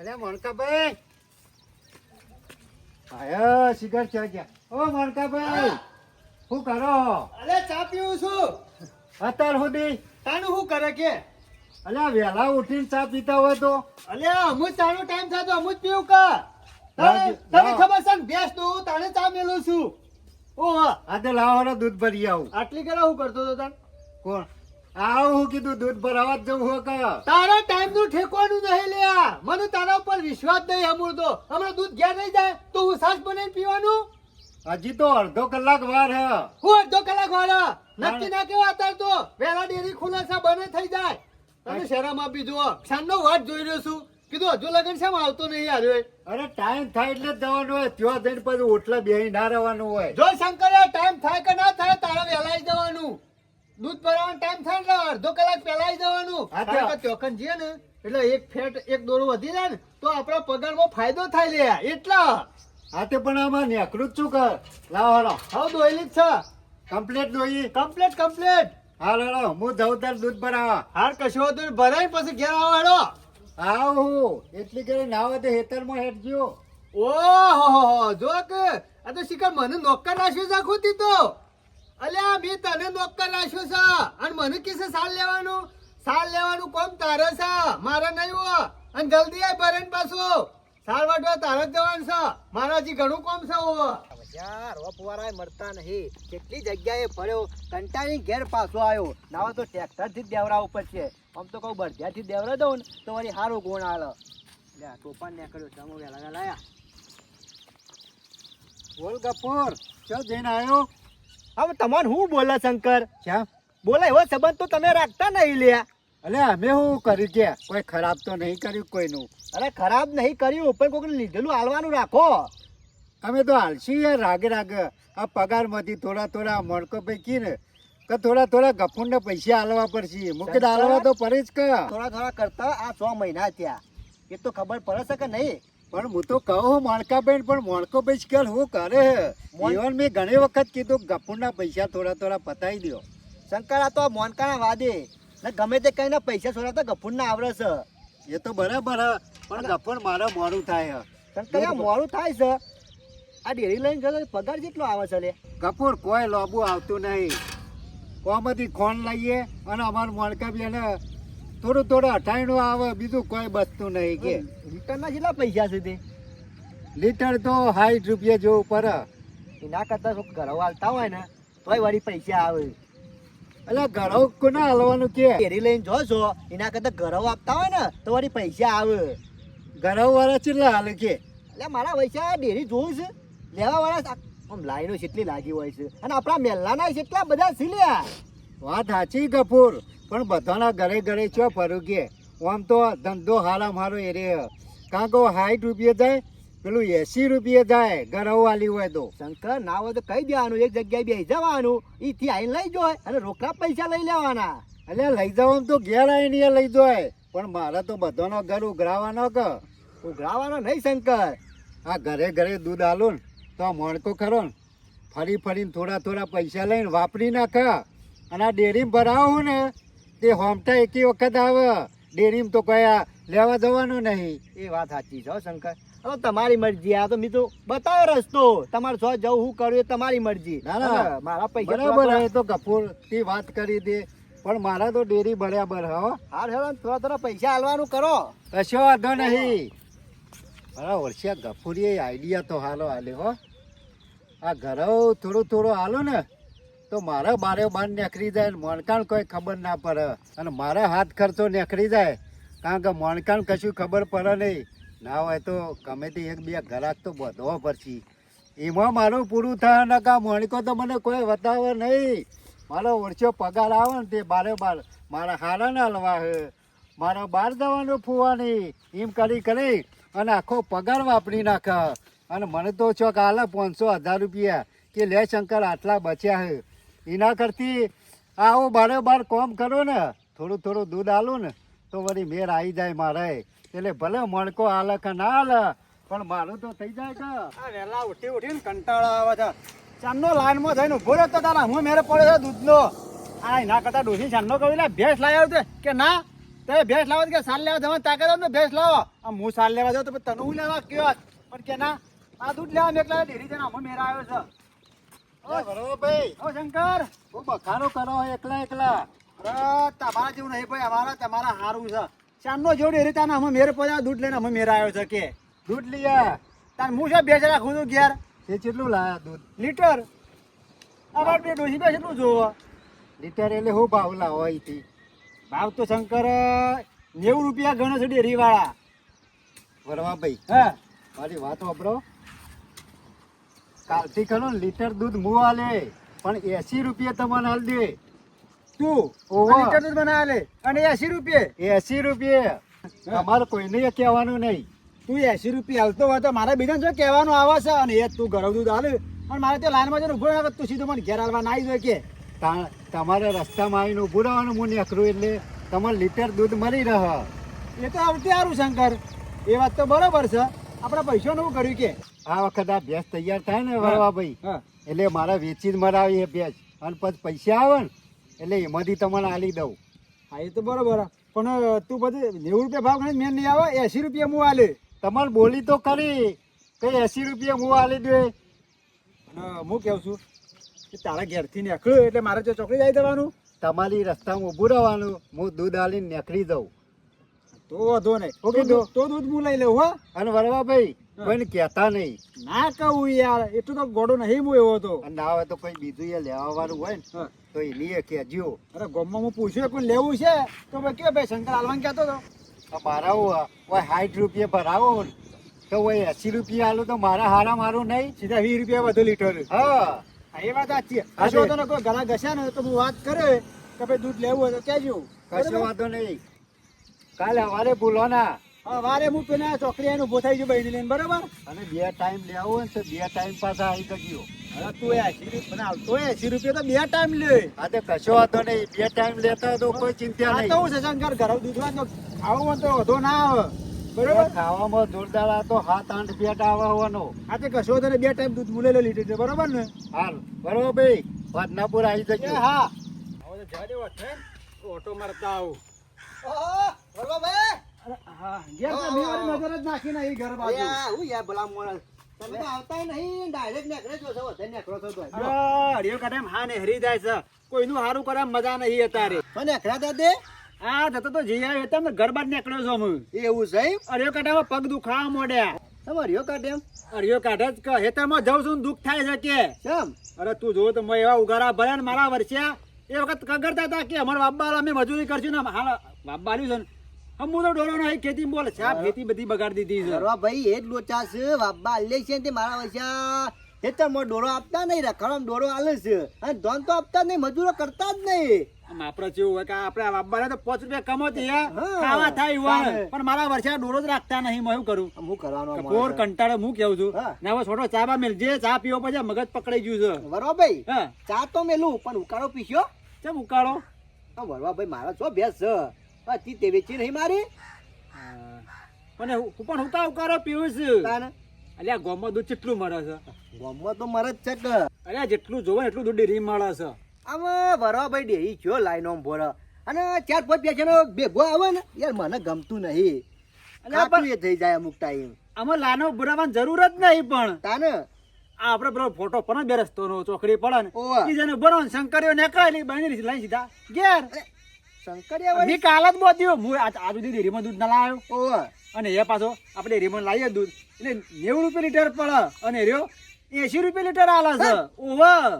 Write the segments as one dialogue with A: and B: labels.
A: અરે મોણકાભાઈ આયા સિગર ચા ગયા. ઓ મોણકાભાઈ શું કરો?
B: અરે ચા પીવું છું.
A: અત્યાર સુધી
B: તાનું શું કરે કે?
A: અલ્યા વહેલા ઉઠીને ચા પીતા હોય તો
B: અલ્યા અમુક ચાનો ટાઈમ થાય તો અમુક પીવું કા? તને ખબર છે ને ભેંસ તો હું તાણે ચા મેલું છું. ઓહો
A: આજે લાવવાનો દૂધ ભરી આવું.
B: આટલી કરા હું કરતો તો તાન?
A: કોણ આવું? હું કીધું દૂધ ભરાવા જ જવું હોય કે
B: તારા ટાઈમ નું ઠેકવાનું નહીં લ્યા. મને તારા ઉપર વિશ્વાસ નહીં અમૂળ તો. હમણાં દૂધ ઘેર નહીં જાય તો હું સાસ બનાવીને પીવાનું?
A: હજી તો અડધો કલાક વાર હે.
B: હું અડધો કલાક વાળા નક્કી ના કેવા અત્યારે તો વહેલા ડેરી ખુલાસા બને થઈ જાય. તમે શરમ આપી જુઓ. સાંજનો વાટ જોઈ રહ્યો છું. કીધું હજુ લગન શેમ આવતો નહીં આવ્યો?
A: અરે ટાઈમ થાય એટલે જ જવાનું હોય. ત્યાં જઈને પછી ઓટલા બેહી ના રહેવાનું હોય.
B: જો શંકર ટાઈમ થાય કે ના થાય તારે વહેલા જવાનું. દૂધ ભરવાનો ટાઈમ થાય ને અડધો કલાક પહેલા જવાનું. કારણ કે ચોકન જઈએ ને એટલે એક ફેટ એક દોરું વધી જાય ને તો આપણા પગારમાં ફાયદો થાય લે એટલા.
A: હા તે પણ આમાં નેકરું જ શું કર? લાવો હાલો
B: હવે દોયલી જ છે.
A: કમ્પ્લેટ દોઈ.
B: Complete complete.
A: હાલો હાલો હું જઉં તાર દૂધ ભરાવા.
B: હાર કશો તો ભરાય પછી ઘેર આવવાનો.
A: આવું એટલી કરી ના હોય તો હેતરમાં હેઠજો.
B: ઓહો જો કે આ તો શિકાર મને નોકર રાખ્યો છે આખું તી તો. અલ્યા મેં તને નોકર રાખ્યો છે અને મને કેસે સાલ લેવાનું કોમ તારે છે મારે નહીં હો. અને જલ્દી આય ભરેન પાછું સાલ વાટવા તારે જ જવાનું છે. મારા હજી ઘણું કોમ છે હો. યાર વપવારાય મળતા નહીં. કેટલી જગ્યાએ પડ્યો કંટાળી ઘેર પાછો આવ્યો. નાવા તો ટ્રેક્ટર થી દેવરા ઉપર છે. આમ તો કહું બળદિયા થી દેવરા દઉં ને તો વળી સારું ગુણ આલે. લે ટોપાન નીકળ્યો ચમો વેલા વેલા.
A: બોલ ગફુર ચો જઈને આવ્યો.
B: હવે તમારે હું બોલે શંકર?
A: ક્યાં
B: બોલે એવો સંબંધ તો તમે રાખતા નહીં લ્યા.
A: અલે અમે શું કર્યું કે કોઈ ખરાબ તો નહીં કર્યું કોઈનું.
B: અરે ખરાબ નહીં કર્યું પણ કોઈને લીધેલું હાલવાનું રાખો.
A: અમે તો હાલશી યાર રાગે રાગે. આ પગારમાંથી થોડા થોડા મણકો પૈકી ને કે થોડા થોડા ગફુરને પૈસા હાલવા પડશે. મુકે હાલવા તો પડે જ કે.
B: થોડા થોડા કરતા આ 6 મહિના થયા. એ તો ખબર પડે છે કે નહીં?
A: પણ હું તો કહું માણકાબેન પણ મોણકો પૈસ કે હું કરે જીવન મેં ઘણી વખત કીધું ગફુરના પૈસા થોડા થોડા પતાવી દો.
B: શંકર આ તો મોનકાના વાદે ને ગમે તે કઈ પૈસા સોરા તો ગફુર ના આવડે છે.
A: એ તો બરાબર હ પણ ગફુર મારે મોડું થાય.
B: શંકર આ મોડું થાય છે. આ ડેરી લઈને ગયો પગાર જેટલો આવે છે લે?
A: ગફુર કોઈ લોબુ આવતું નહીં. કોમાંથી ખોન લઈએ અને અમારું મોણકાબેન થોડું થોડું 98 આવે બીજું કોઈ બચતું નહીં કે.
B: લીટરના કેટલા પૈસા છે તે?
A: લીટર તો 60 રૂપિયા જેવું પડે.
B: એના કરતા ઘરો હાલતા હોય ને તોય વળી પૈસા આવે.
A: એટલે ઘરો કોના હાલવાનું કે?
B: ડેરી લઈને જો છો એના કરતા ઘરો આપતા હોય ને તો વળી પૈસા આવે.
A: ઘરો વાળા કેટલા હાલે કે?
B: એટલે મારા પૈસા ડેરી જોઉં છે લેવા વાળા આમ લાઈનો કેટલી લાગી હોય છે અને આપણા મેલ્લાના કેટલા બધા છે લ્યા.
A: વાત સાચી ગફુર પણ બધાના ઘરે ઘરે ચો ફરું કે આમ તો ધંધો હારા મારો એ રે. કારણ કે 60 રૂપિયા જાય પેલું 80 રૂપિયા જાય ઘરો વાલી હોય તો.
B: શંકર ના હોય તો કહી દેવાનું એક જગ્યાએ બેસી જવાનું એથી આવીને લઈ જાય અને રોકડા પૈસા લઈ લેવાના.
A: એટલે લઈ જવાનું તો ઘેર આવીને લઈ જાય પણ મારે તો બધાનો ઘર ઉઘરાવાનો કે.
B: ઉઘરાવાનો નહીં શંકર.
A: આ ઘરે ઘરે દૂધ આલો ને તો આ મણકો ખરો ને ફરી ફરીને થોડા થોડા પૈસા લઈને વાપરી નાખે અને આ ડેરીમાં ભરાવું ને તે હોમટા એકી વખત આવે. ડેરીમાં તો કયા લેવા જવાનું નહીં.
B: એ વાત સાચી છે શંકર. હવે તમારી મરજી. આ તો મેં તો બતાવ્યો રસ્તો. તમારે જો જવું હું કરું એ તમારી મરજી.
A: ના ના
B: મારા પૈસા
A: બરાબર હે તો ગફુર થી વાત કરી દે પણ મારા તો ડેરી બરાબર હો.
B: હાર હેડો થોડા થોડા પૈસા હાલવાનું કરો.
A: કશો વાંધો નહીં. બરાબર વર્ષે ગફુરીએ આઈડિયા તો હાલો હાલે હો. આ ઘરો થોડું થોડું હાલો ને તો મારા બારે બાર નીકળી જાય ને મણકાણ કોઈ ખબર ના પડે અને મારા હાથ ખર્ચો નીકળી જાય. કારણ કે મણકાણ કશું ખબર પડે નહીં. ના હોય તો ગમે તે એક બે ઘરાક તો બધો પડશે. એમાં મારું પૂરું થાય ને કા મણકો તો મને કોઈ બતાવે નહીં. મારો વર્ષો પગાર આવે ને તે બારે બાર મારા હારા ના હલવા હે. મારા બહાર જવાનું ફૂવાની એમ કરી અને આખો પગાર વાપરી નાખે. અને મને તો ચોક હાલે 500-1000 રૂપિયા કે લે શંકર આટલા બચ્યા હે. એના કરતી આવો બારે બાર કોમ કરો ને થોડું થોડું દૂધ આલું ને તો વળી મેર આવી જાય મારે. એટલે ભલે મણકો હાલે કે ના હાલે પણ મારું તો થઈ જાય કે.
B: વહેલા ઉઠીને કંટાળો આવે છે. ચાંદનો લાઈનમાં જઈને ઉભો રહેતો તારા હું મેરે પડે છે દૂધનો. આ એના કરતા ડોસી ચાંદનો કહ્યું ભેંસ લાવ્યો છે કે ના તે ભેંસ લાવો કે સાલ લેવા જવાનું તાકાત હોય ને ભેંસ લાવો આમ હું સાલ લેવા જાઉં તો પછી તને હું લેવા કયો પણ કે ના આ દૂધ લેવા એકલા ડેરી જઈને આમાં મેરા આવ્યો છે
A: બરોબર ભાઈ
B: ઓ શંકર
A: હું બખારો કરો એકલા એકલા
B: અરે તમારા જેવું નહીં ભાઈ અમારા તમારા સારું છે શામનો જો ડેરી તાને અમે મેર પડ્યા દૂધ લઈને અમે મેરા આવ્યો છે કે
A: દૂધ લીયા
B: તાન હું છે ભેંસ રાખું છું ઘેર
A: તે કેટલું લાયા દૂધ
B: લીટર અમારે બે ડોસી બે કેટલું જોવો
A: લીટર એટલે હું ભાવ લાવો અહીંથી
B: ભાવ તો શંકર 90 રૂપિયા ગણો છે ડેરી વાળા
A: વરવા ભાઈ
B: હા
A: મારી વાત વાપરો કાલથી ખરો ને લીટર દૂધ મું આલે પણ 80 રૂપિયા તમને હાલ દે
B: તું
A: ઓવા.
B: લીટર દૂધ બનાવે લે અને 80 રૂપિયા
A: 80 રૂપિયા તમારે કોઈને કહેવાનું નહીં
B: તું 80 રૂપિયા હાલતો હોય તો મારે બીજાને શું કહેવાનું આવે છે અને એ તું ઘર દૂધ હાલે અને મારે તે લાઈનમાં જઈને ઉભો રહે તું સીધું મને ઘેર હાલવા ના આવી જાય કે
A: તમારે રસ્તામાં આવીને ઊભું રહેવાનું હું નીકળું એટલે તમારે લીટર દૂધ મળી રહે
B: એ તો આવતી સારું શંકર એ વાત તો બરોબર છે આપણે પૈસાનું શું કર્યું કે
A: આ વખત આ ભેંસ તૈયાર થાય ને વરવા ભાઈ
B: હા
A: એટલે મારે વેચી જ મરાવી એ ભેંસ અને પછી પૈસા આવે ને એટલે એમાંથી તમને આલી દઉં
B: હા એ તો બરોબર પણ તું બધું 90 રૂપિયા ભાવ ગણી મેં નહીં આવે 80 રૂપિયા હું હાલે
A: તમારે બોલી તો ખરી કઈ 80 રૂપિયા હું આલી દે
B: અને હું કહું છું કે તારા ઘેરથી નીકળ્યું એટલે મારે જો ચોકડી જઈ દેવાનું
A: તમારી રસ્તામાં ઊભું રહેવાનું હું દૂધ આલીને નીકળી દઉં
B: તો વાંધો નહીં
A: હું કીધું?
B: તો દૂધ હું લઈ લઉં હો
A: અને વરવા ભાઈ કોઈને કહેતા નહીં
B: ના કહું યાર એટલું તો ગોડો નહીં હું એવો હતો
A: અને ના હોય તો કોઈ બીજું એ લેવા વાળું હોય ને
B: હા.
A: તો એની એ કહેજો
B: અરે ગામમાં હું પૂછ્યું કોઈ લેવું છે તો ભાઈ કે ભાઈ શંકર હાલવાન કહેતો હતો
A: આ મારા હોય 60 રૂપિયા ભરાવો ને તો હોય 80 રૂપિયા આલું તો મારા હારા મારું નહીં
B: સીધા 20 રૂપિયા વધુ લીટર
A: હા
B: હા, એ વાત સાચી
A: હા,
B: કશો વાંધો નહીં. કોઈ ઘણા ઘસ્યા ને તો હું વાત કરે કે ભાઈ દૂધ લેવું હોય તો કહેજો
A: કશો વાંધો નહીં કાલે સવારે ભૂલો ના
B: હા વારે હું પેલા ચોકડી આવીને ઉભો થઈ ગયો બહેની લઈને બરોબર
A: અને 2 ટાઈમ લેવું હોય ને તો 2 ટાઈમ પાછા આવી જજો
B: અરે તું 80 રૂપિયા તો 80 રૂપિયા તો બે ટાઈમ લે
A: હા તો કશો વાંધો નહીં 2 ટાઈમ લેતા હોય તો કોઈ ચિંતા
B: આ તો
A: નહીં
B: હું છે શંકર ઘરે દૂધ હોય તો ખાવું હોય તો વધુ ના આવે બરોબર
A: ખાવામાં જોરદાર આ તો 7-8 પેટ આવે હોવાનો
B: આ તો કશો તો બે ટાઈમ દૂધ મુલે લીધું છે બરોબર ને
A: હાલ બરોબર ભાઈ વાદનાપુર આવી
B: એ
A: જજો
B: હા હવે તો જવા દેવો છે ઓટો મારતા આવું અરે હા ઘેર તો બે વાળી નજર જ નાખી નહીં ઘર બાજુ હરિયો કાઢે એમ હા ને હરી જાય છે કોઈનું હારું કરે એમ મજા નહીં અત્યારે હા જતો તો જઈ આવ્યો એટલે ઘર બાર નીકળ્યો છું હું
A: એવું છે
B: હરિયો કાઢે પગ દુખાવા મોડ્યા
A: તમારી કાઢે એમ
B: હરિયો કાઢે જ કે હેતરમાં જઉં છું ને દુઃખ થાય છે કે
A: કેમ
B: અરે તું જો તો મેં એવા ઉગારા ભર્યા ને મારા વર્ષ્યા એ વખત કગરતા હતા કે અમારા બાપા અમે મજૂરી કરશું ને હાલ બાપા આલ્યું છે ને હું તો ડોલો નહીં ખેતી બોલ સાપ ખેતી બધી બગાડી દીધી છે
C: કરવા ભાઈ એ જ લોચા છે વાબ્બા આલે છે તે મારા વૈસા ખેતરમાં ડોરો આપતા નહીં રખડવામાં ડોરો આલે છે અને ધોન તો આપતા જ નહીં મજૂરો કરતા જ નહીં
B: આમ આપણે જેવું હોય કે આપણે આ બાપા તો 5 રૂપિયા કમાતી હે
C: હા.
B: ખાવા થાય યુવાન
C: તારે.
B: પણ મારા વર્ષે ડોરો જ રાખતા નહીં હું શું કરું
C: આમ હું કરવાનો
B: કોર કંટાળે હું કેવું છું
C: હા.
B: ને હવે છોટો ચા બા મેલજે ચા પીવો પછી મગજ પકડાઈ ગયું છે
C: વરવા ભાઈ
B: હા
C: ચા તો મેલું પણ ઉકાળો પીસ્યો
B: ચમ ઉકાળો
C: આ વરવા ભાઈ મારા છો ભેંસ છે હતી તે વેચી નહીં મારી
B: અને હું પણ હુકા ઉકાળો પીવું છું
C: તાને
B: અલ્યા ગોમાં દૂધ કેટલું મળે છે
C: ગામમાં તો મરે જ છે કે
B: અલ્યા જેટલું જોવે એટલું દૂધ ડેરી મળે છે
C: આમ વરવા ભાઈ ડેરી કયો લાઈન આમ ભોરે અને 4-5 પેછાનો ભેગો આવે ને યાર મને ગમતું નહીં
B: અલ્યા
C: ખાટું એ થઈ જાય અમુક ટાઈમ
B: આમાં લાનો ભરાવાની જરૂર જ નહીં પણ
C: તાને
B: આ આપણે પેલો ફોટો પણ બે રસ્તોનો ચોકડી પડે ને
C: ઓવા.
B: ઈ જેને બનો શંકરીઓ નીકળેલી બની લઈ સીધા ઘેર
C: શંકરિયા
B: મી કાલ જ બોધ્યો હું આ સુધી ડેરીમાં દૂધ ના લાવ્યો
C: ઓવા
B: અને એ પાછો આપણે ડેરીમાં લાવીએ દૂધ એટલે 90 રૂપિયા લીટર પડે અને રહ્યો 80 રૂપિયા લીટર આલે છે ઓવા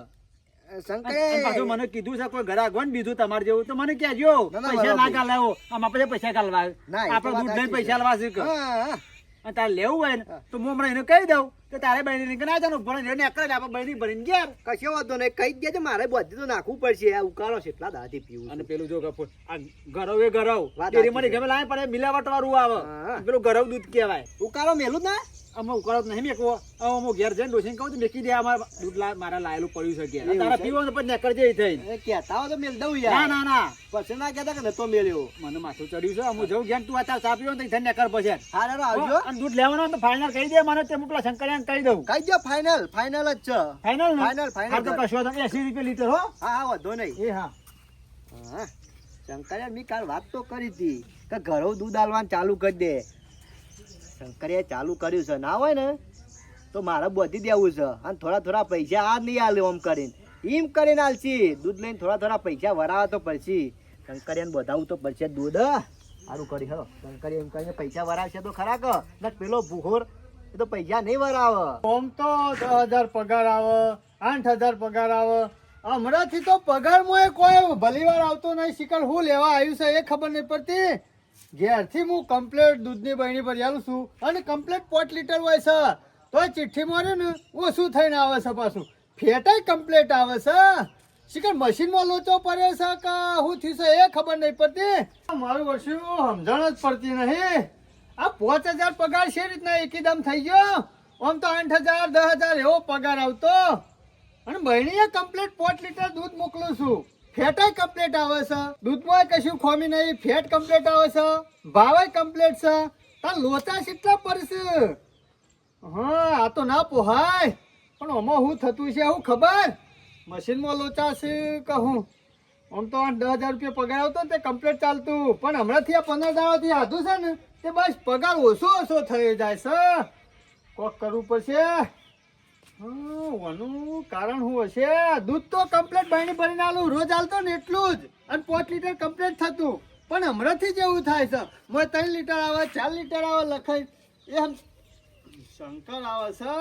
B: અને પાછું મને કીધું છે કોઈ ઘરાક હોય ને બીજું તમારે જેવું તો મને કહેજો
C: ના, ના,
B: પૈસા ના
C: બરાબર.
B: કાલાવો આમ આપણે પૈસા કાલવા
C: ના, એ તો
B: આપણે
C: વાત
B: દૂધ લઈને
C: સાચી
B: પૈસા લાવવા શીખ
C: હા
B: અને તારે લેવું હોય ને તો હું હમણાં એને કહી દઉં કે તારે બહેની કે ના જાનું ભણે ને એકલા જ આપણે બહેની ભરીને ઘેર
C: કશો વાંધો નહીં કહી જ દેજે મારે બધી તો નાખવું પડશે આ ઉકાળો છે એટલા દાથી પીવું
B: અને
C: છે.
B: પેલું જો ગપો આ ગરવ એ ગરવ
C: વાત
B: ડેરી
C: સાચી
B: મને ગમે લાય પડે મિલાવટ વાળું આવે
C: હા.
B: પેલું ગરવ દૂધ કહેવાય
C: ઉકાળો મેલું જ ના
B: અમે ઉકાળો જ નહીં મેકવો હવે હું ઘેર જઈને ડોસીને કહું તો મેકી દે અમારે દૂધ મારા લાયેલું પડ્યું છે ઘેર
C: એવું
B: તારા
C: છે?
B: પીવો ને પછી નેકળજે ઈ થઈને
C: એ કહેતા હોય તો મેલ દઉં
B: ના
C: યાર
B: ના ના
C: પછી ના કહેતા કે નતો મેલ્યો
B: મને માથું ચડ્યું છે હું જઉં ઘેર તું અત્યારે ચા પીવો ને તો ઈ થઈને નેકળ પછી
C: હા રે આવજો
B: અને દૂધ લેવાનું હોય તો ફાઇનલ કહી દે મને તે મોકલા શંકરિયાને કહી દઉં
C: કહી દો ફાઇનલ ફાઇનલ જ છે
B: ફાઇનલ ને
C: Final, final
B: હા તો
C: કર.
B: કશો વાંધો નહીં. 80 રૂપિયા લીટર હો
C: હા હા વાંધો નહીં
B: એ હા
C: હા શંકરિયા મેં કાલ વાત તો કરી હતી કે ઘરો દૂધ આલવાનું ચાલુ કરી દે. શંકરે ચાલુ કર્યું છે, ના હોય ને તો મારે બધી દેવું છે અને થોડા થોડા પૈસા આ નહીં આલે એમ કરીને આલશી. દૂધ લઈને થોડા થોડા પૈસા વરાવા તો પડશે. શંકરિયાને બધાવું તો પડશે દૂધ. સારું કરી હો. શંકરિયા એમ કરીને પૈસા વરાવશે તો ખરા કે ને પેલો ભૂખોર એ તો પૈસા નહીં વરાવે.
B: આમ તો 10,000 પગાર આવે, 8,000 પગાર આવે. હમણાંથી તો પગારમાં કોઈ ભલીવાર આવતો નહીં. શિકાર હું લેવા આવ્યું છે એ ખબર નહીં પડતી. ઘેરથી હું કમ્પ્લેટ દૂધની બહેણી ભરી આલું છું અને કમ્પ્લેટ 5 લીટર હોય છે. તો ચિઠ્ઠી માર્યું ને ઓછું થઈને આવે છે પાછું. ફેટાઈ કમ્પ્લેટ આવે છે. શિકાર મશીનમાં લોચો પડ્યો છે કે શું થયું છે એ ખબર નહીં પડતી. મારું વર્ષું સમજણ જ પડતી નહીં. આ 5,000 પગાર છે રીતના એકદમ થઈ ગયો. આમ તો 8,000 10,000 એવો પગાર આવતો. અને બહેણીએ કમ્પ્લેટ 5 લીટર દૂધ મોકલું છું. ફેટાઈ કમ્પ્લેટ આવે છે. દૂધમાં કશું ખોમી નહીં. ફેટ કમ્પ્લેટ આવે છે. ભાવે કમ્પ્લેટ છે. તાર લોચા કેટલા પડશે? હા, આ તો ના પોહાય. પણ આમાં શું થતું છે શું ખબર? મશીનમાં લોચા છે કહું. આમ તો 8-10,000 રૂપિયા પગાર આવતો ને તે કમ્પ્લેટ ચાલતું. પણ હમણાંથી આ 15 દાડાથી આધું છે ને તે બસ પગાર ઓછો થઈ જાય છે. કોક કરવું પડશે. આનું કારણ શું હશે? દૂધ તો કમ્પ્લેટ બહેણી ભરીને આલું રોજ આલતો ને એટલું જ. અને 5 લીટર કમ્પ્લેટ થતું. પણ હમણાંથી જ એવું થાય છે. મને 3 લીટર આવે 4 લીટર આવે લખાય એમ. શંકર આવે છે.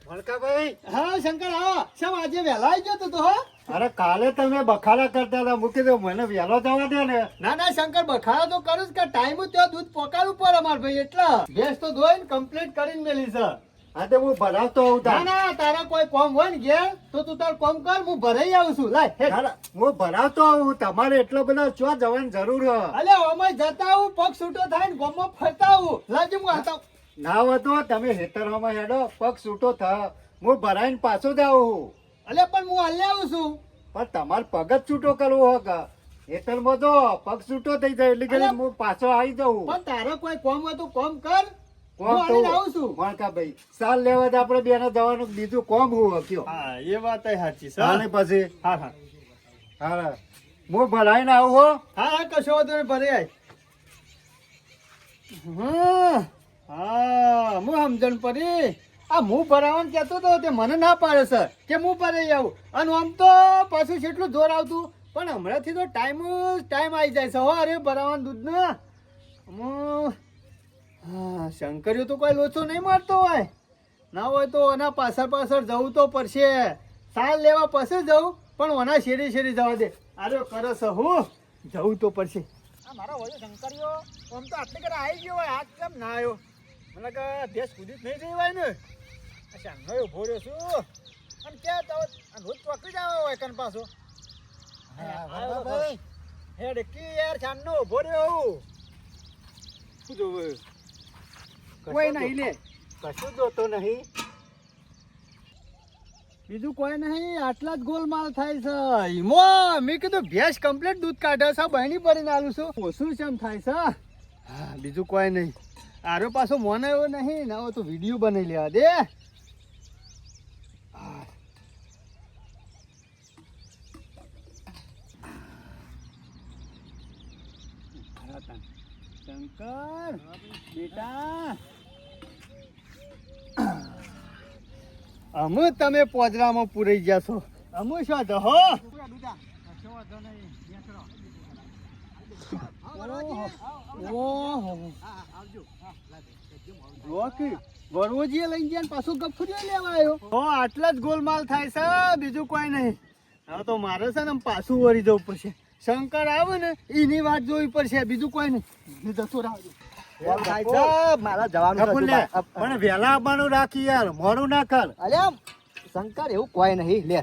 A: મણકાભાઈ,
B: હા શંકર આવો. શેમ આજે વહેલા આવી ગયો તું તો? હા,
A: અરે કાલે તમે બખાડા કરતા હતા, મૂકી દો મને વહેલો જવા દે ને.
B: ના શંકર બખાડો તો કરું જ કે ટાઈમ ત્યાં દૂધ પકાડવું પડે અમાર ભાઈ. એટલે ભેંસ તો ધોઈને કમ્પ્લીટ કરીને મેલી છે.
A: હા તો હું ભરાવતો આવું તાર.
B: ના તારા કોઈ કોમ હોય ને ઘેર તો તું તાર કોમ કર. હું ભરાઈ આવું છું. લાય હેઠ.
A: ના, હું ભરાવતો આવું. તમારે એટલો બધો ચો જવાની જરૂર હે.
B: અલે ઓમાં જતા આવું પગ છૂટો થાય ને ગોમમાં ફરતા આવું. લાજે હું આતા.
A: ના હોય તો તમે હેતરમાં હેડો, પગ છૂટો થા. હું ભરાઈને પાછો જ આવું.
B: અલે પણ હું હાલે આવું છું.
A: પણ તમારે પગ જ છૂટો કરવો હો કે હેતરમાં તો પગ છૂટો થઈ જાય એટલે કે
B: અરે,
A: હું પાછો આવી જાઉં.
B: પણ તારે કોઈ કોમ હોય તો કોમ કર. હું
A: કોમ
B: હાલીને
A: તો
B: આવું છું.
A: મણકાભાઈ સાલ લેવા જ આપણે બેને જવાનું. બીજું કોમ હું કયો.
B: હા એ વાત સાચી છે.
A: અને પછી
B: હા
A: હા હું ભરાઈને આવું હો.
B: હા કશો વાંધો નહીં ભરી આય. હા હું સમજણ પડી. આ હું ભરાવાનું કહેતો હતો તે મને ના પાડે સર કે હું ભરાઈ આવું. અને આમ તો પાછું કેટલું જોર આવતું. પણ હમણાંથી તો ટાઈમ આવી જાય છે. હો અરે ભરાવાનું દૂધ ને. હા શંકરીઓ તો કોઈ લોચો નહીં મારતો હોય. ના હોય તો એના પાછળ જવું તો પડશે. સાલ લેવા પછી જવું પણ ઓના શેરી જવા દે. અરે કરે છે હું જવું તો પડશે. આ મારા વયો શંકરીઓ આમ તો આટલે કરે આવી ગયો હોય. આજ કેમ ના આવ્યો? મને કે ભેંસ કૂદી જ નહીં જઈ હોય ને. શાંઘાઈ ઉભો રહ્યો છું. અને ક્યાં તો રોજ ચોકડી જ આવ્યો હોય કન પાછો.
A: ભાઈ
B: હેડ કી યાર શાનનો ઉભો રહ્યો. શું જોવે? કોઈ નહીં લે.
A: કશું જોતો નહીં.
B: બીજું કોઈ નહીં. આટલા જ ગોલમાલ થાય છે. ઈમો મેં કીધું ભેંસ કમ્પ્લીટ દૂધ કાઢે છે. બહેણી ભરીને આલું છું. ઓછું કેમ થાય છે? હા બીજું કોઈ નહીં. આરો પાછો મોને એવો નહીં. ના હોય તો વિડીયો બનાવી લેવા દે. શંકર બેટા અમુ તમે પોજરામાં પૂરાઈ ગયા છો. અમુ શું તો હો વરવોજીએ લઈ ગયા પાછું ગફુરીઓ લેવા આવ્યો. હો આટલા જ ગોલમાલ થાય છે. બીજું કોઈ નહીં. હવે તો મારે છે ને પાછું વળી જવું પડશે. શંકર આવે ને એની વાત જોવી પડશે. બીજું કોઈ નહીં. જતો રહેજો.
C: મારા જવાનું
A: પણ વહેલા આવવાનું રાખી યાર, મોડું ના કર.
C: અલ્યા શંકર એવું કોઈ નહીં લે.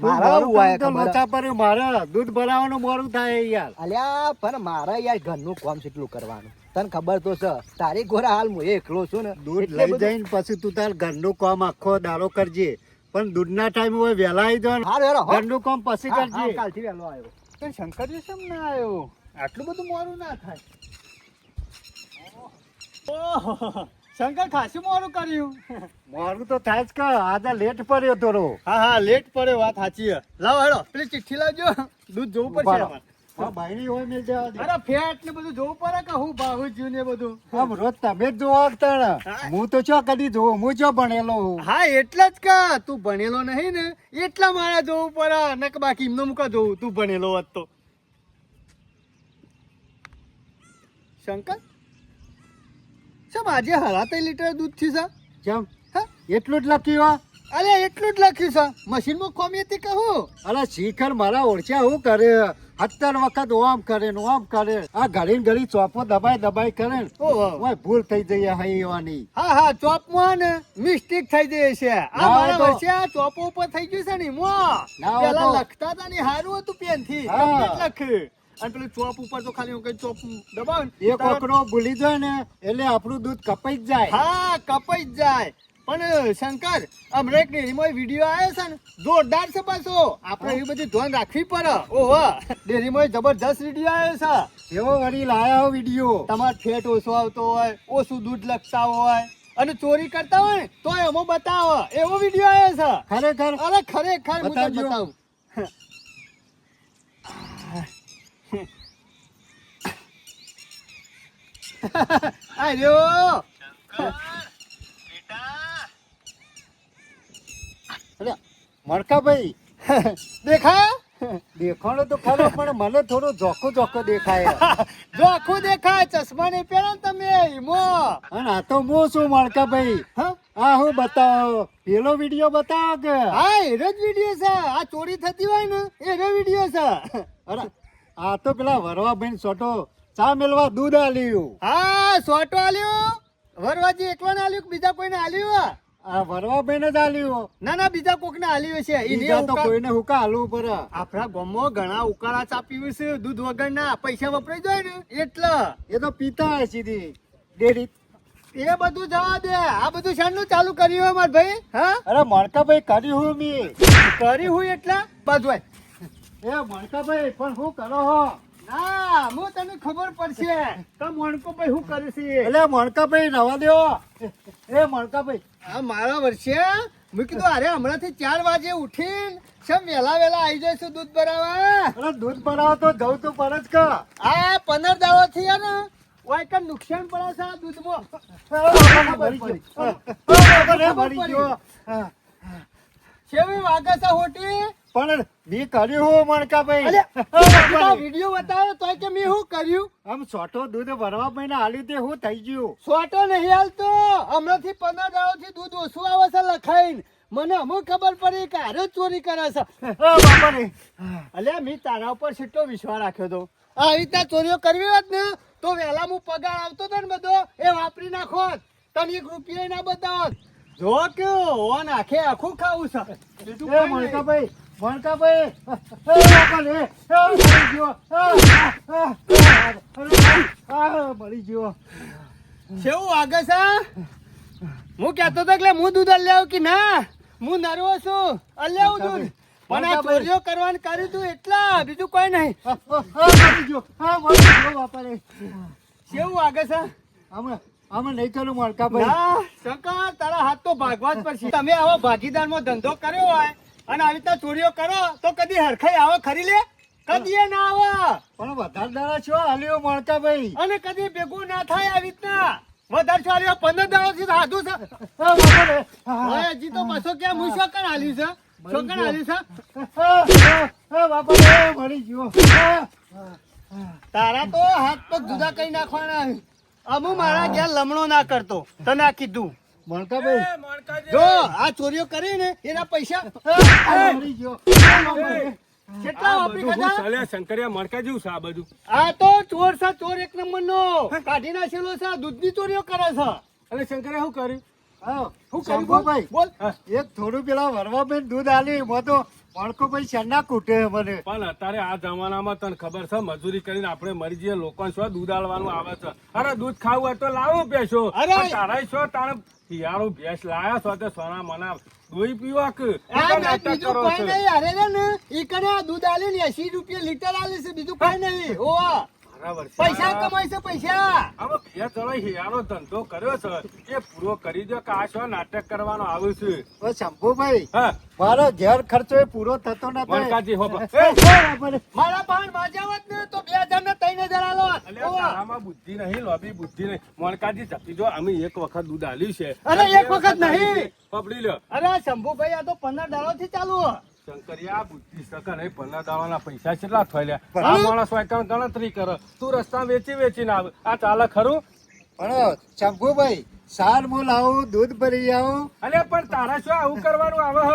A: મારા લોચા પર મારે દૂધ ભરાવાનું મોડું થાય યાર.
C: અલ્યા પણ મારે યાર ઘરનું કામ કેટલું કરવાનું તને ખબર તો છે. તારી ઘોરા હાલ હું એકલો છું ને.
A: દૂધ લઈ જઈને પછી તું તાર ઘરનું કામ આખો દાડો કરજે. પણ દૂધના ટાઈમ હોય વહેલા આવી જવાનું. ઘરનું કામ પછી કરજે.
C: કાલથી વહેલો આવ્યો.
B: પણ શંકરજી કેમ ના આવ્યો? આટલું બધું મોડું ના થાય. ઓહો શંકર ખાસું મોડું કર્યું.
A: મોડું તો થાય જ કે આજે લેટ પડ્યો થોડો.
B: હા લેટ પડે વાત સાચી. લાવો હેડો પેલી ચિઠ્ઠી લાવજો. દૂધ જોવું પડશે.
A: આ બાયણી હોય મેલ દેવા દે.
B: અરે ફેટ ને બધું જોવું પડે કે હું ભાવ જ્યું ને બધું.
A: આમ રોજ તમે જ જોવો તાણ. હું તો ચો કદી જોઉં, હું ચો ભણેલો હું.
B: હા એટલે જ કે તું ભણેલો નહીં ને એટલા મારે જોવું પડે ને કે બાકી એમનો મુકા જોવું તું ભણેલો હોત તો. શંકર સાહેબ આજે હરાતે લીટર દૂધ થયું છે.
A: કેમ
B: હા
A: એટલું જ લખ્યું?
B: અરે એટલું જ લખ્યું છે મશીનમાં ખોમી હતી કહું.
A: અરે શીખર મારા ઓળખ્યા હું કરે 17 વખત ઓમ કરે ને ઓમ કરે. આ ઘડી ઘડી ચોપો દબાઈ કરે ને
B: ઓહો.
A: ઓય ભૂલ થઈ જઈ હઈ એવાની.
B: હા હા ચોપમાં ને મિસ્ટેક થઈ જાય છે. આ
A: ના
B: મારા
A: તો-
B: વર્ષે આ ચોપો ઉપર થઈ ગયું છે ને મો
A: ના
B: પેલા
A: તો-
B: લખતા હતા ને હારું હતું પેન થી
A: હા.
B: લખ અને પેલું ચોપ ઉપર તો ખાલી કઈ ચોપ દબાવ ને
A: એક
B: તરત-
A: ઓકરો ભૂલી જાય ને એટલે આપણું દૂધ કપાઈ જ જાય.
B: હા કપાઈ જ જાય. પણ શંકર હમણાં એક ડેરીમાં વિડીયો આવ્યો છે ને જોરદાર છે પાછો. આપણે એવી બધી ધ્યાન રાખવી પડે. ઓહો ડેરીમાં જબરજસ્ત વિડીયો આવ્યો છે.
A: એવો વળી લાયા હો વિડીયો.
B: તમારે ફેટ ઓછો આવતો હોય ઓછું દૂધ લખતા હોય અને ચોરી કરતા હોય ને તો એમાં બતાવો એવો વિડીયો આવ્યો છે.
A: ખરેખર
B: અરે ખરેખર હું તને
A: બતાવજો.
B: બતાવું. આ રહ્યો.
A: અરે મણકાભાઈ
B: દેખા
A: દેખાણો તો ખરો પણ મને થોડો જોખો દેખાય.
B: જો આખું દેખાય ચશ્મા નહીં પહેરો ને તમે ઈમો.
A: અને આ તો હું શું મણકાભાઈ?
B: હા
A: આ હું બતાવો પેલો વિડીયો બતાવો કે?
B: હા એનો જ વિડીયો છે. આ ચોરી થતી હોય ને એનો વિડીયો છે.
A: અરે આ તો પેલા વરવા બેન સોટો ચા મેલવા દૂધ આલ્યું.
B: હા સોટો આલ્યો વરવાજી એકલાને આલ્યું કે બીજા કોઈને આલ્યું?
A: આ વરવા બેન જ આલ્યું.
B: ના ના બીજા કોકને આલ્યું છે. ઈ
A: બીજા તો
B: ઉકા-
A: કોઈને હુકા હાલવું પડે.
B: આપણા ગામમાં ઘણા ઉકાળા ચા પીવે છે દૂધ વગરના પૈસા વપરાઈ જાય ને એટલે
A: એ તો પીતા હોય સીધી ડેરી.
B: એ બધું જવા દે. આ બધું શાનું ચાલુ કર્યું હોય માર ભાઈ? હા
A: અરે મણકાભાઈ કર્યું હું મી.
B: કરી હું એટલા બાજુ આય.
A: એ મણકાભાઈ પણ શું કરો હો?
B: ના હું તને ખબર પડશે તો મોણકો ભાઈ શું કરે છે.
A: એટલે મણકાભાઈ રવા દો. એ મણકાભાઈ
B: આ મારા વર્ષે મેં કીધું અરે હમણાંથી 4 વાગે ઉઠીને સમ વેલા આવી જઈશું દૂધ ભરાવા.
A: અરે દૂધ બનાવો તો જવું તો પડે જ કા.
B: આ 15 દાડો થયા ને ઓય કઈ નુકસાન પડે છે આ દૂધમાં.
A: મરી ગયો. અરે મરી ગયો.
B: કેવી વાગે છે હોટી?
A: પણ મી કર્યું હું મણકાભાઈ.
B: અલ્યા, વિડીયો બતાવ્યો તોય કે મેં શું કર્યું?
A: આમ છોટો દૂધ ભરવા મહિને આલ્યું તે શું થઈ ગયું?
B: સોટો નહીં હાલતો. હમણાંથી 15 દાડોથી દૂધ ઓછું આવે છે લખાઈને. મને અમુક ખબર પડી કે હારે જ ચોરી કરે છે.
A: બાપા રે.
B: અલ્યા મેં તારા ઉપર કેટલો વિશ્વાસ રાખ્યો તો. આ રીતે ચોરીઓ કરવી હોત ને તો વહેલા હું પગાર આવતો હતો ને બધો એ વાપરી નાખોત. તને 1 રૂપિયા ના બતાવત. જો કે ઓન આખે આખું ખાવું છે. બીજું
A: એ
B: કોઈ નહીં.
A: મણકાભાઈ મણકાભાઈ. બાપા રે. મરી ગયો. મરી ગયો.
B: કેવું વાગે છે? હું કહેતો હતો કે હું દૂધ અલ્યાવ કે ના હું નરવો છું અલ્યાવું દૂધ. પણ આ ચોરીઓ કરવાનું કર્યું તું એટલા બીજું કોઈ નહીં.
A: મરી ગયો. મરી ગયો બાપા રે.
B: કેવું વાગે છે?
A: અમે નહીં કરું મણકાભાઈ.
B: ના શંકર તારા હાથ તો ભાગવા જ પડશે. તમે આવો ભાગીદારમાં ધંધો કર્યો હોય અને આવી રીતે ચોરીઓ કરો તો કદી હરખાઈ આવે ખરી લે? કદી ના આવે.
A: પણ વધારે દાડા છો હાલ્યો મણકાભાઈ.
B: અને કદી ભેગું ના થાય આવી રીતના. વધારે ચોરીઓ 15 દાડોથી સાધું છે.
A: બાપા રે.
B: હવે હજી તો પાછો ક્યાં હું શોકણ હાલ્યું છે? શોકણ હાલ્યું છે?
A: બાપા રે મરી ગયો.
B: તારા તો હાથ પગ જુદા કરી નાખવાના. અમુ મારા ઘેર લમણો ના કરતો તને આ કીધું.
A: મણકાભાઈ
B: જો આ ચોરીઓ કરીને એના પૈસા
A: મરી ગયો.
B: કેટલા વાપરી ખાધા?
D: શંકરિયા મણકા જેવું છે આ બધું.
B: આ તો ચોર છે ચોર એક નંબર નો કાઢી નાખેલો છે. દૂધની ચોરીઓ કરે છે.
D: અને શંકરિયા શું કર્યું?
B: શું કર્યું બોલ?
A: શંભુભાઈ,
B: બોલ.
A: એક થોડું પેલા વરવાબેન દૂધ આલી એમાં તો મણકોભાઈ શેના કૂટે મને.
D: પણ અત્યારે આ જમાનામાં તને ખબર છે મજૂરી કરીને આપણે મરી જઈએ લોકોને શું દૂધ આલવાનું આવે છે. અરે દૂધ ખાવું હોય તો લાવો બેસો.
B: અરે!
D: પણ તારા શું તારે શિયાળું ભેંસ લાયા છો તે સોના મના દોઈ પીવા કે
B: આ
D: શું
B: ના
D: નાટક
B: બીજું
D: કરો
B: કોઈ
D: છો?
B: નહીં. અરે રે ને ઈ કને આ દૂધ આલે ને 80 રૂપિયા લીટર આલે છે બીજું કોઈ નહીં. ઓવા
D: અરે વર્ષે
B: પૈસા કમાય છે પૈસા.
D: આમાં બે જણા હિયાનો ધંધો કર્યો છે એ પૂરો કરી દો કે આ શું નાટક કરવાનો આવ્યું છે.
A: ઓ શંભુભાઈ
D: હા
A: મારો ઘેર ખર્ચો એ પૂરો થતો નથી.
D: વણકાજી હો બા.
A: એ, બરાબર.
B: મારા પાન માજાવત ને તો 2000 ને 3000 આલો.
D: અલ્યા તારામાં બુદ્ધિ નહીં લોબી બુદ્ધિ નહીં મણકાજી જપી જો અમે એક વખત દૂધ આલ્યું છે
B: અરે, એક વખત નહીં.
D: પબડી લ્યો
B: અરે શંભુભાઈ આ તો 15 દાડો થી ચાલુ.
D: શંકરિયા બુદ્ધિ સકા નહીં પન્ના દાવાના પૈસા કેટલા થયેલા
A: પણ
D: આ માણસ વાયકાણ ગણતરી કરે તું રસ્તા વેચીને આવે આ ચાલે ખરું
A: પણ શંભુભાઈ સાર હું લાવું દૂધ ભરી આવું.
D: અલ્યા પણ તારા શું આવું કરવાનું આવે હ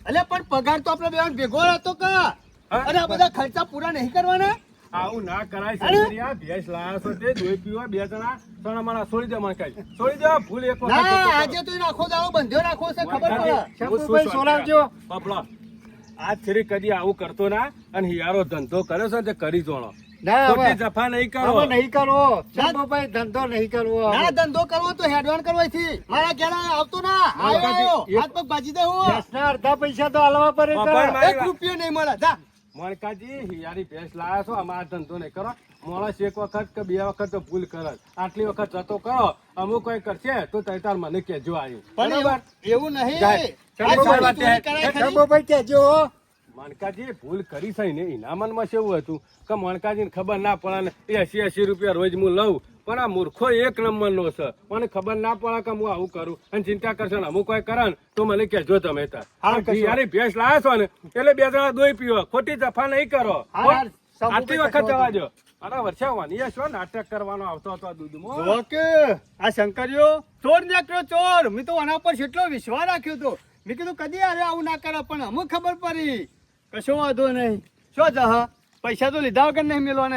B: અલે પણ પગાર તો આપણે બેન ભેગો હતો કા.
D: હા?
B: અને આ બધા ખર્ચા પૂરા નહીં કરવાના.
D: આવું ના કરાય શંકરિયા ભેંસ લાયા છો તે દોઈ પીવા બે જણા ત્રણ માણસ છોડી દે મણકાજી છોડી દે ભૂલ એક વખત
B: ના
D: થતો
B: આજે તો એનો આખો દાડો બંધ્યો રાખવો છે ખબર પડે.
A: શંભુભાઈ સોરાવજો.
D: પપલો આજ ફરી કદી આવું કરતો ના અને હિયારો ધંધો કર્યો છે ને તે કરી જોણો
A: ના
D: ખોટી
A: હવે
D: જફા નહીં કરો
A: હવે નહીં કરવો શંભુભાઈ ધંધો નહીં કરવો હવે.
B: ના ધંધો કરવો તો હેડવાન કરવાથી મારા ઘેર આવતો ના આયો
D: એક-
B: હાથ પગ બાજી દે હું.
A: ભેંસના અડધા પૈસા તો હાલવા પડે
D: પપ્પા
A: ખરા.
D: મારી
B: એક રૂપિયો નહીં મળે જા.
D: મણકાજી હિયારી ભેંસ લાયા છો અમારા ધંધો નહીં કરો માણસ એક વખત કે બે વખત તો ભૂલ કરે આટલી વખત જતો કરો અમુક કોઈ કરશે તો તૈતાર મને કહેજો આવ્યું
B: પણ
D: બરાબર
B: એવું નહીં.
A: જાય.
B: આ
A: શંભુભાઈ
B: ચોરી કરાય ખરી?
A: શંભુભાઈ કહેજો હો.
D: મણકાજી ભૂલ કરી છે ને એના મનમાં કેવું હતું કે મણકાજીને ખબર ના પડે ને એ 80 રૂપિયા રોજ હું લઉં પણ આ મૂર્ખો એક નંબરનો છે મને ખબર ના પડે કે હું આવું કરું અને ચિંતા કરશે ને અમુક કોઈ કરે ને તો મને કહેજો તમે તાર
B: હા, કશો.
D: યારી ભેંસ લાયા છો ને એટલે બે જણા દોઈ પીવો ખોટી જફા નહીં કરો
B: હા, હા,
D: આટલી
A: શંભુભાઈ
D: વખત જવા દો અરે વર્ષાવાની એ શું નાટક કરવાનો આવતો હતો આ દૂધમાં
B: ઓકે આ શંકરીઓ ચોર નીકળ્યો ચોર. મેં તો આના પર કેટલો વિશ્વાસ રાખ્યો હતો. મેં કીધું કદી અરે આવું ના કરે પણ અમુક ખબર પડી કશો વાંધો નહીં. શું જહ પૈસા તો લીધા વગર નહીં મેળવાના.